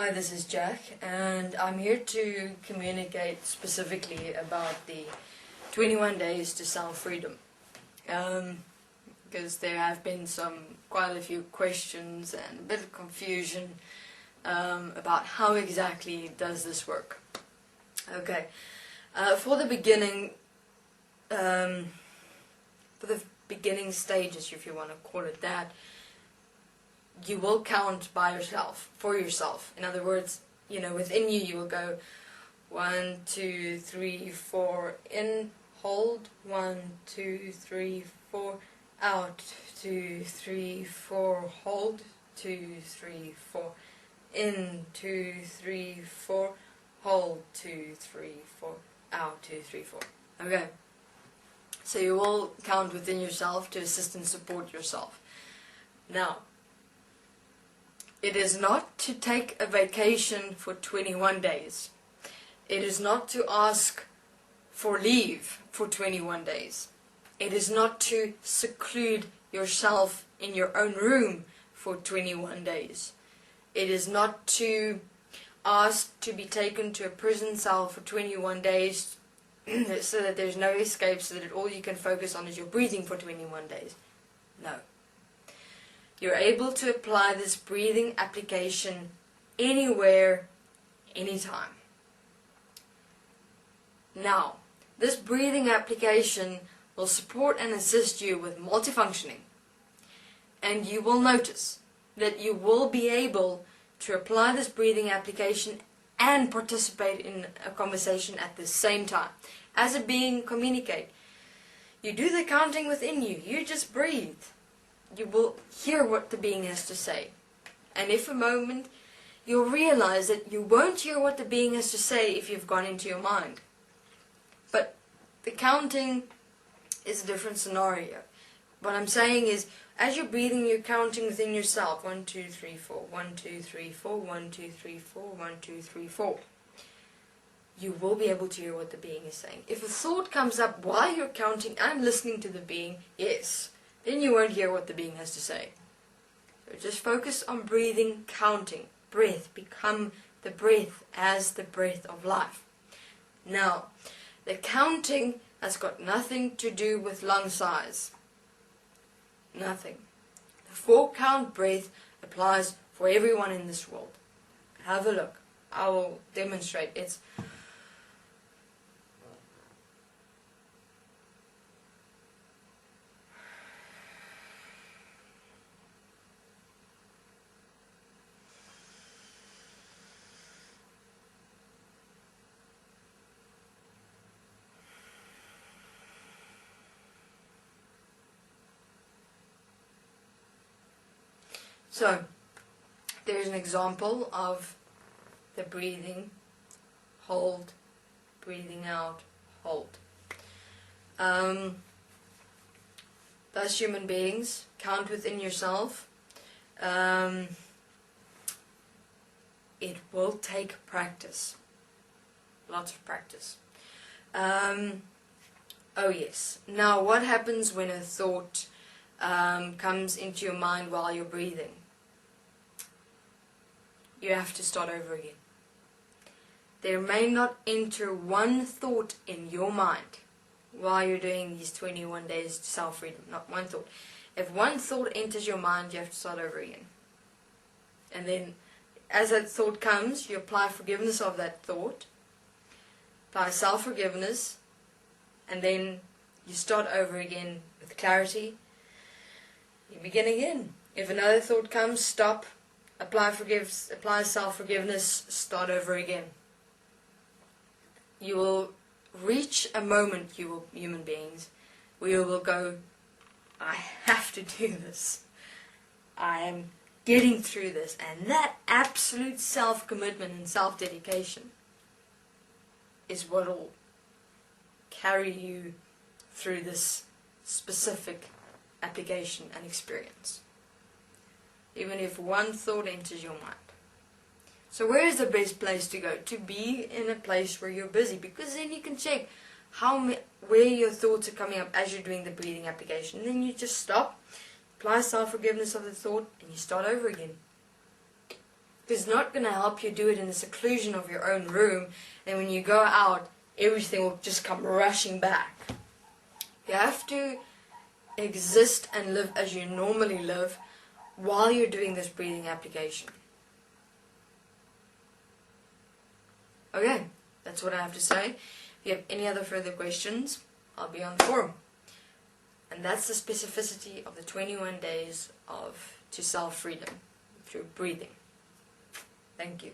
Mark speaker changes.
Speaker 1: Hi, this is Jack, and I'm here to communicate specifically about the 21 days to self-freedom. Because there have been quite a few questions and a bit of confusion about how exactly does this work. Okay, for the beginning stages, if you want to call it that, you will count by yourself, for yourself. In other words, within you will go 1, 2, 3, 4, in, hold, 1, 2, 3, 4, out, 2, 3, 4, hold, 2, 3, 4, in, 2, 3, 4, hold, 2, 3, 4, out, 2, 3, 4. Okay. So you will count within yourself to assist and support yourself. Now, it is not to take a vacation for 21 days. It is not to ask for leave for 21 days. It is not to seclude yourself in your own room for 21 days. It is not to ask to be taken to a prison cell for 21 days so that there's no escape, so that all you can focus on is your breathing for 21 days. No. You're able to apply this breathing application anywhere, anytime. Now, this breathing application will support and assist you with multifunctioning. And you will notice that you will be able to apply this breathing application and participate in a conversation at the same time. As a being, communicate. You do the counting within you. You just breathe. You will hear what the being has to say. And if a moment, you'll realize that you won't hear what the being has to say if you've gone into your mind. But the counting is a different scenario. What I'm saying is, as you're breathing, you're counting within yourself. 1, 2, 3, 4. 1, 2, 3, 4. 1, 2, 3, 4. 1, 2, 3, 4. You will be able to hear what the being is saying. If a thought comes up while you're counting, I'm listening to the being, yes, then you won't hear what the being has to say. So just focus on breathing, counting. Breath, become the breath as the breath of life. Now, the counting has got nothing to do with lung size. Nothing. The 4-count breath applies for everyone in this world. Have a look. I will demonstrate. It's so, there's an example of the breathing, hold, breathing out, hold. Thus, human beings, count within yourself. It will take practice. Lots of practice. Oh yes. Now, what happens when a thought comes into your mind while you're breathing? You have to start over again. There may not enter one thought in your mind while you're doing these 21 days to self-freedom. Not one thought. If one thought enters your mind, you have to start over again. And then, as that thought comes, you apply forgiveness of that thought, apply self-forgiveness, and then you start over again with clarity. You begin again. If another thought comes, stop. Apply self-forgiveness, start over again. You will reach a moment, human beings, where you will go, I have to do this. I am getting through this. And that absolute self-commitment and self-dedication is what will carry you through this specific application and experience. Even if one thought enters your mind. So where is the best place to go? To be in a place where you're busy, because then you can check where your thoughts are coming up as you're doing the breathing application. And then you just stop, apply self-forgiveness of the thought, and you start over again. It's not going to help you do it in the seclusion of your own room, and when you go out, everything will just come rushing back. You have to exist and live as you normally live while you're doing this breathing application. Okay, that's what I have to say. If you have any other further questions, I'll be on the forum. And that's the specificity of the 21 days to self-freedom through breathing. Thank you.